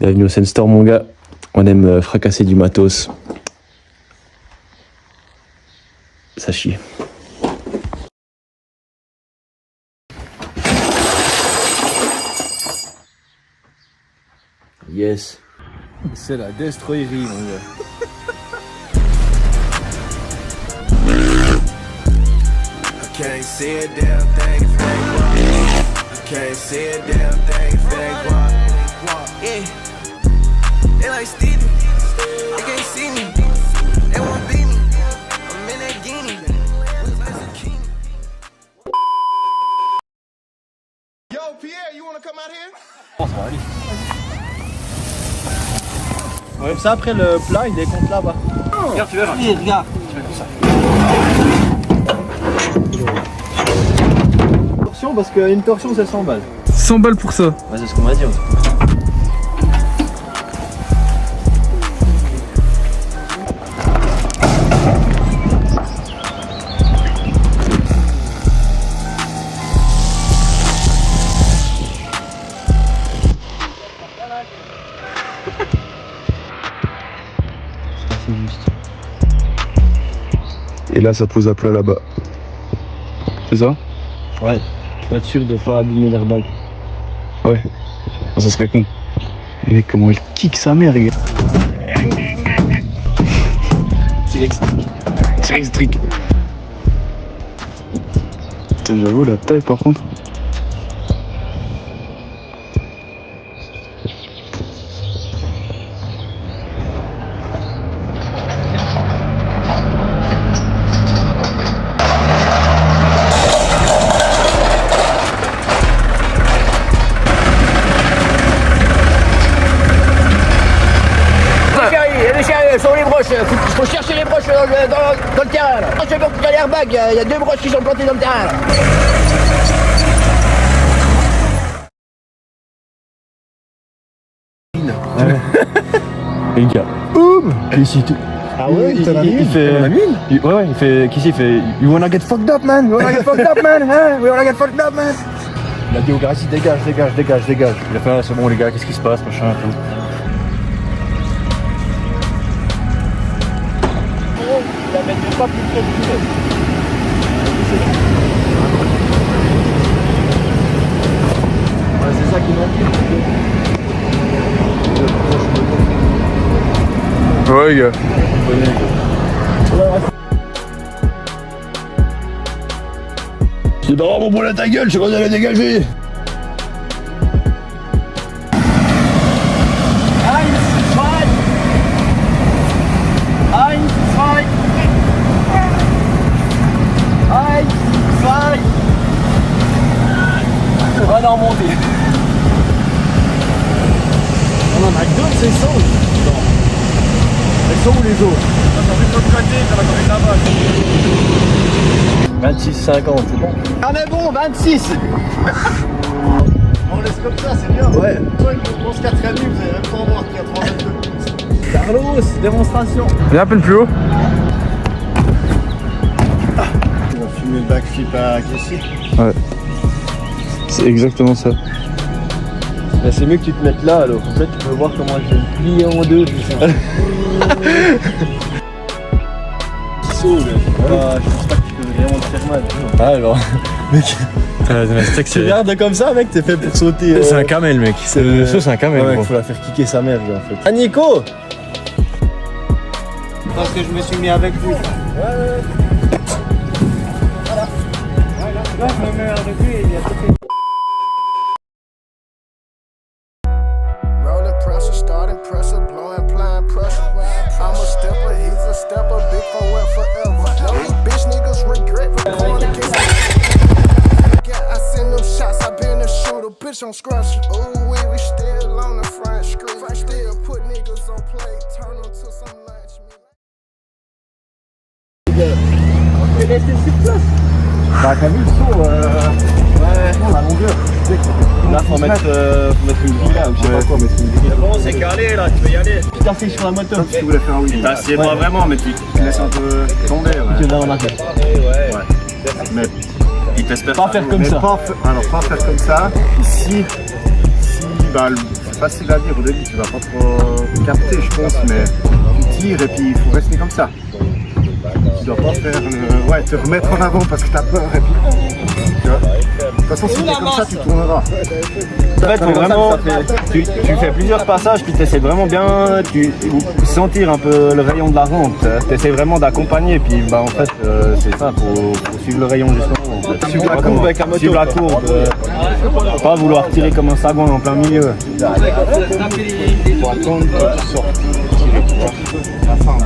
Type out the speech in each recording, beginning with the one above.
Bienvenue au Senstor mon gars. On aime fracasser du matos. Ça chie. Yes. C'est la destroyerie mon gars. Can't see a damn thing if it ain't guap. Can't see a damn thing if it ain't guap. Yeah, they like Stevie. They can't see me. They won't beat me. I'm in that guinea. Like zucchini. Yo, Pierre, you wanna come out here? Ouais, ça après le plat il décompte là-bas. Regarde, tu verras. Oui, regarde. Tu fais tout ça. Torsion parce qu'une torsion c'est 100 balles. 100 balles pour ça. Ouais, c'est ce qu'on m'a dit en tout cas. Et là, ça pose à plat là-bas. C'est ça? Ouais, faut être sûr de pas abîmer l'airbag. Ouais. Oh, ça serait con. Et mec, comment il kick sa mère, les gars. C'est extrique. Putain, j'avoue, la taille par contre. Sur les broches, faut chercher les broches dans le terrain là. Je sais pas qu'il y a l'airbag, il y a 2 broches qui sont plantées dans le terrain là. Les gars. Ah ouais, il fait la mine. Ouais, il fait. Qu'est-ce qu'il fait? You wanna get fucked up man, you wanna get fucked up man, hein? We wanna get fucked up man. Il a dit au gars, si dégage. Il a fait, c'est bon les gars, qu'est-ce qui se passe, machin, tout. Il la mettait pas plus près du tunnel. Ouais, c'est ça qui m'a dit. Ouais, les gars. C'est pas mon boule à ta gueule, je sais qu'on allait dégager. Va en monter. On en a que d'autres, c'est ça. C'est ça ou les autres? T'as envie de l'autre côté, t'en as encore une là-bas. 26,50, c'est bon. On est bon, 26. On laisse comme ça, c'est bien. Ouais. Toi, on se 4 vous allez même pas en voir qu'il y a 3 mètres de plus. Carlos, démonstration. Viens un peu plus haut. On va fumer le backflip à Kessie. Ouais. C'est exactement ça. Là, c'est mieux que tu te mettes là, alors en fait tu peux voir comment je vais me plier en deux tout ça. Saut là, je pense pas que tu peux vraiment te faire mal. Ah alors. Mec. Tu regardes comme ça mec, t'es fait pour sauter. C'est un camel mec. Le saut c'est un camel. Ouais, mec, faut la faire kicker sa mère en fait. Ah Nico! Parce que je me suis mis avec vous. Ouais. Voilà. Là je me mets avec lui et il y a tout fait. Starting pressure, blowing blind pressure. I'm a stepper, he's a stepper, big for well forever. No, these bitch niggas regret recording against me. Yeah, I send them shots, I been a shooter, bitch, I'm scratching. Ooh, we still on the front street. Still put niggas on play, turn them to some lunch meat. On peut laisser sur place. Bah, t'as vu le saut, ouais, non, la longueur. Là, faut mettre une grille là, je sais pas quoi, mettre une grille. Bon, c'est calé là, tu peux y aller. Tu t'assieds sur la moto. Tu voulais faire un wheel. T'assieds pas vraiment, mais tu laisses un peu tomber. Ouais. Tu es dans la tête. Ouais. Mais il t'espère pas faire comme ça. Alors, pas faire comme ça. Ici, bah, facile à dire au début, tu vas pas trop capter, je pense, mais tu tires et puis il faut rester comme ça. Tu dois pas faire te remettre en avant parce que t'as peur et puis. Tu vois. De toute façon, si t'es comme ça, tu tourneras. En fait, faut vraiment, tu fais plusieurs passages, puis tu essaies vraiment bien sentir un peu le rayon de la rampe. Tu essaies vraiment d'accompagner, puis bah, en fait, c'est ça, faut suivre le rayon justement. En fait. Suivre la courbe avec la moto. Suivre la courbe. Pas vouloir tirer comme un sagouin en plein milieu. Faut attendre que tu sortes, tirer, tu vois. La fin.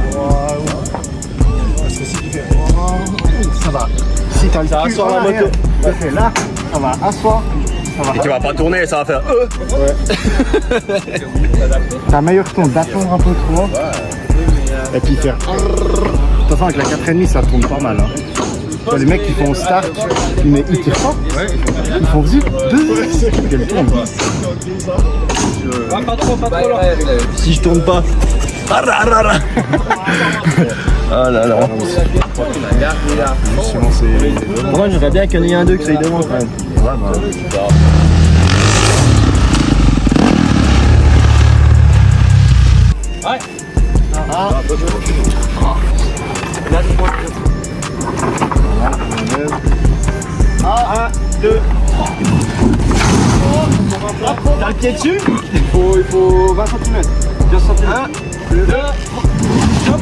Parce que si tu fais ça va. Si tu as le cul sur la moto, tu fais là, ça va asseoir. Et tu vas pas tourner, ça va faire T'as meilleur ton d'attendre un peu trop et puis faire. De toute façon, avec la 4,5, ça tourne pas mal. Hein. Tu vois, les mecs qui font start, mais ils tirent pas. Ils font vite. Quelle tourne. Si je tourne pas. Ah là là. Moi j'aimerais bien qu'il y en ait un d'eux qui soit devant quand même. Ouais. Un, deux. T'as le pied dessus? Il faut 20 cm. 15 cm. 1, 2, hop.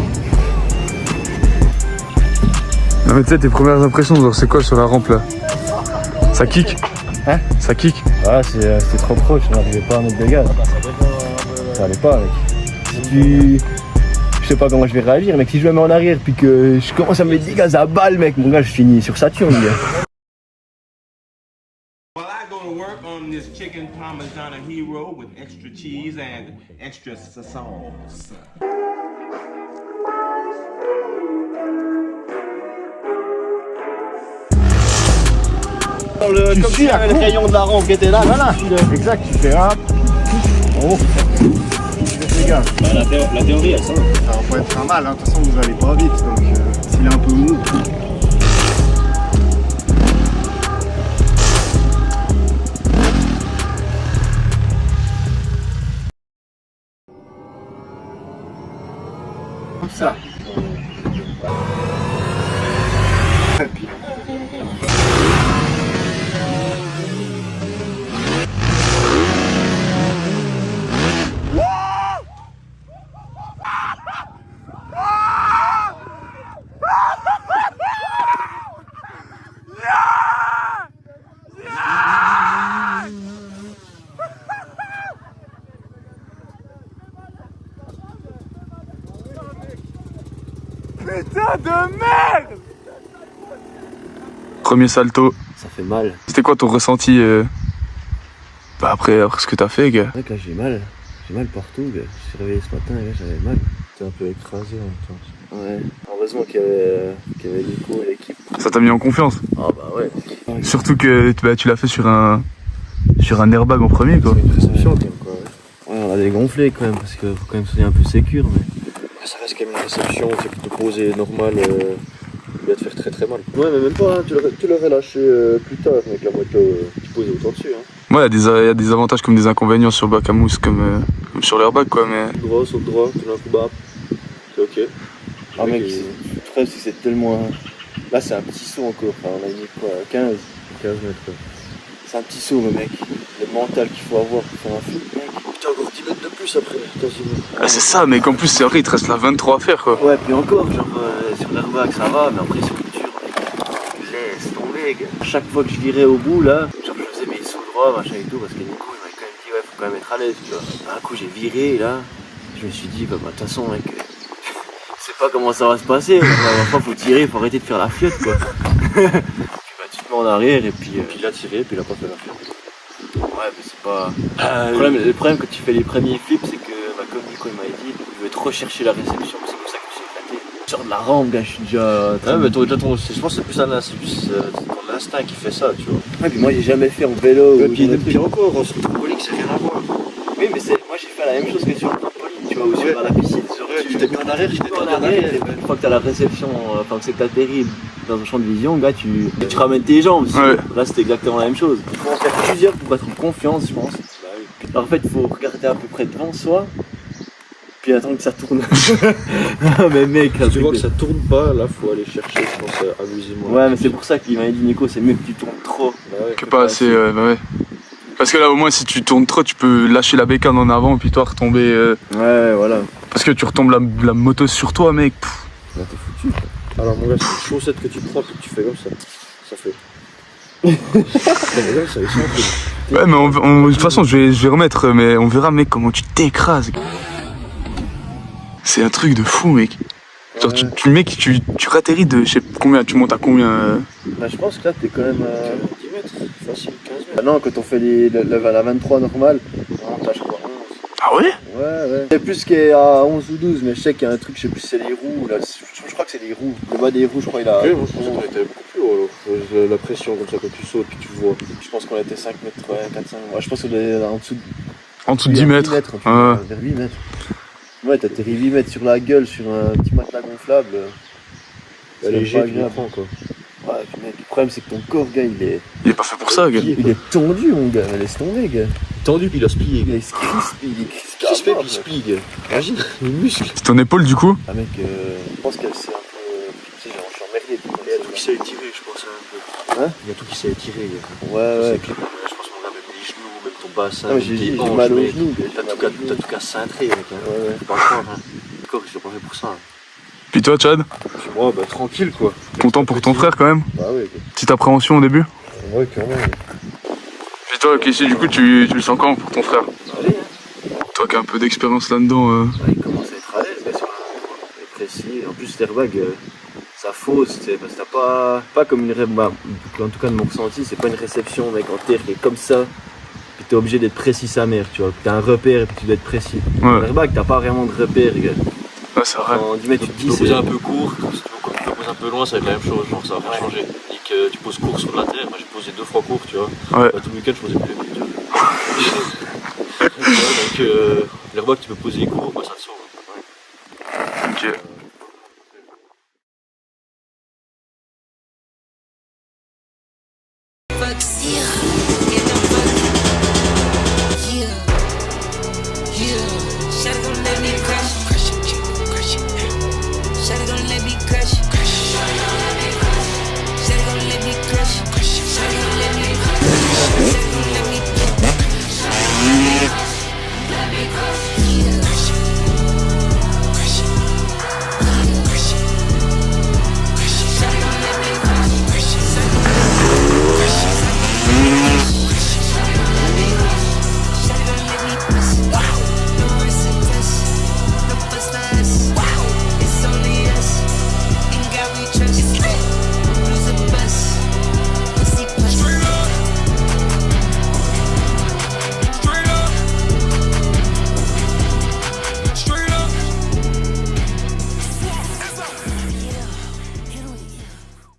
Non mais tu sais, tes premières impressions, genre c'est quoi sur la rampe là? Ça kick? Hein? Ça kick? Ah c'était trop proche, on n'arrivait pas à mettre des gaz. Ça allait pas mec. Si tu... Je sais pas comment je vais réagir mec, si je me mets en arrière puis que je commence à mettre des gaz à balle mec, mon gars je finis sur Saturne. Well, I go to work on this chicken parmesan hero with extra cheese and extra sauce. Tu suis le rayon de la rampe qui était là, voilà. Exact, tu fais un. Oh. Les gars. La théorie elle sent. Ça va pas être un mal, hein. De toute façon vous allez pas vite, donc s'il est un peu mou. Comme ça. Et puis. Premier salto. Ça fait mal. C'était quoi ton ressenti après ce que t'as fait, gars? C'est vrai que là j'ai mal. J'ai mal partout, gars. Je suis réveillé ce matin et là j'avais mal. T'es un peu écrasé en même temps. Ouais. Heureusement qu'il y avait Nico et l'équipe. Ça t'a mis en confiance? Ah bah ouais. Surtout que tu l'as fait sur un airbag en premier quoi. Une réception quand même quoi. Ouais, on a dégonflé quand même parce qu'il faut quand même sonner un peu sécure mais. Ça reste quand même une réception, c'est pour te poser normal, il va te faire très très mal. Ouais mais même pas, hein, tu l'aurais lâché plus tard avec la moto, tu posais autant dessus. Hein. Ouais, il y a des avantages comme des inconvénients sur le bac à mousse comme sur l'airbag quoi mais. Droit, saut droit, tu l'as un coup bas, c'est ok. Ah mec, le problème c'est que c'est tellement... Là c'est un petit saut encore, enfin, on a mis quoi, 15 mètres quoi. C'est un petit saut mais mec, le mental qu'il faut avoir pour faire un flip mec. Putain encore 10 mètres de plus après, quasiment. Ah, c'est ça mec, en plus c'est vrai il te reste la 23 à faire quoi. Ouais puis encore, genre sur l'airbag ça va, mais après sur le dur, mec, laisse tomber gars. À chaque fois que je virais au bout là, genre je faisais mes sauts droits machin et tout, parce que Nico il m'avait quand même dit ouais faut quand même être à l'aise tu vois. Un coup j'ai viré et là, je me suis dit bah de toute façon mec, je sais pas comment ça va se passer, la dernière fois faut tirer, faut arrêter de faire la fiotte quoi. Puis bah tu te mets en arrière et puis il a tiré, puis il a pas fait la fiotte. Ouais mais c'est pas... Le problème quand tu fais les premiers flips c'est que bah, comme Nico il m'avait dit, il veut trop chercher la réception, c'est pour ça que je me suis éclaté. Je sors de la rampe gars, je suis déjà... Ouais mais je pense que c'est plus ton instinct qui fait ça tu vois. Ouais puis moi j'ai jamais fait en vélo Et puis pire encore, sur le trampoline c'est rien à voir. Oui mais moi j'ai fait la même chose que sur le trampoline, tu vois, ou sur la piscine. Tu t'es mis en arrière, j'étais En arrière, une fois que t'as la réception, enfin que c'est que t'atterris dans un champ de vision, gars, tu ramènes tes jambes. Ouais. Là, c'était exactement la même chose. Il faut en faire plusieurs pour être en confiance, je pense. Bah oui. Alors en fait, il faut regarder à peu près devant soi, puis attendre que ça tourne. Non mais mec, Si tu vois que ça tourne pas, là faut aller chercher, je pense, abusément. Ouais, mais c'est pour ça qu'il m'a dit Nico, c'est mieux que tu tournes trop. Bah ouais, Que pas assez, bah ouais. Parce que là, au moins, si tu tournes trop, tu peux lâcher la bécane en avant, puis toi retomber. Ouais, voilà. Parce que tu retombes la moto sur toi, mec. Pff. Là t'es foutu. Alors mon gars, c'est une chaussette que tu prends puis que tu fais comme ça. Ça fait. Ça fait simple. Ouais, mais de toute façon, je vais remettre, mais on verra, mec, comment tu t'écrases. C'est un truc de fou, mec. Genre, mec, tu ratterris de, je sais combien, tu montes à combien Bah, je pense que là, t'es quand même à 10 mètres, facile, 15 mètres. Ah non, quand on fait la 23 normale, on monte à je crois 11. Ah ouais? Ouais. Je sais plus qu'il est à 11 ou 12, mais je sais qu'il y a un truc, je sais plus si c'est les roues. Là. Je crois que c'est les roues. Le bas des roues, je crois il a. Ok, moi je pensais qu'on était beaucoup plus haut alors. La pression comme ça quand tu sautes puis tu vois. Je pense qu'on était 5 mètres, ouais, 4, 5. Ouais, je pense qu'on est en dessous de. En dessous de 10 mètres. Vers 8 mètres. Ouais, t'as atterri 8 mètres sur la gueule, sur un petit matelas gonflable. C'est léger puis il prend quoi. Ouais, puis mec, le problème c'est que ton corps, gars, il est pas fait pour ça, gars. il est tendu, mon gars. Laisse tomber, gars. Tendu puis il a plié. Il se crispe, il est Crispé puis il se plie, gars. Imagine, les muscles. C'est ton épaule, du coup? Ah, mec, je pense qu'elle s'est un peu. Tu sais, je suis emmerdé. Il y a tout qui s'est étiré, je pense un peu. Hein? Il y a tout qui s'est étiré, gars. Ouais. Je pense qu'on a même les genoux, même ton bassin, Ah, mais j'ai tes dit, hanches, j'ai mal aux mec. genoux. T'as tout qu'à cintrer, mec. Hein. Ouais. Faut pas croire, hein. Le corps, il s'est pas fait pour ça. Hein. Puis toi, Chad, Puis moi, bah tranquille quoi. content pour ton frère quand même? Bah ouais, Petite appréhension au début? ouais, clairement. Puis toi, Casey, du coup, tu le sens comment pour ton frère? Allez, hein. Toi qui as un peu d'expérience là-dedans. Ouais, il commence à être à l'aise, gars, sur il est précis. En plus, l'airbag, ça fausse, tu sais, parce que t'as pas comme une bah, en tout cas de mon ressenti, c'est pas une réception, mec, en terre qui est comme ça. Puis t'es obligé d'être précis sa mère, tu vois. T'as un repère et puis tu dois être précis. Ouais. L'airbag, t'as pas vraiment de repère, gars. Ouais, c'est vrai. En 10 mètres, tu te Tu dis, peux c'est. poser un peu court, si tu poses un peu loin, ça va être la même chose, genre ça va pas changer. Et que tu poses court sur la terre, moi j'ai posé 2 fois court, tu vois. Ouais. Bah, tout le week-end je posais plus, tu vois. Donc l'airbag tu peux poser court, bah ça te sauve. Ok. Shawty gon' let me crush. Shawty gon' let me crush. Shawty gon' let me crush. Shawty gon' let me crush. Shawty gon' let me crush.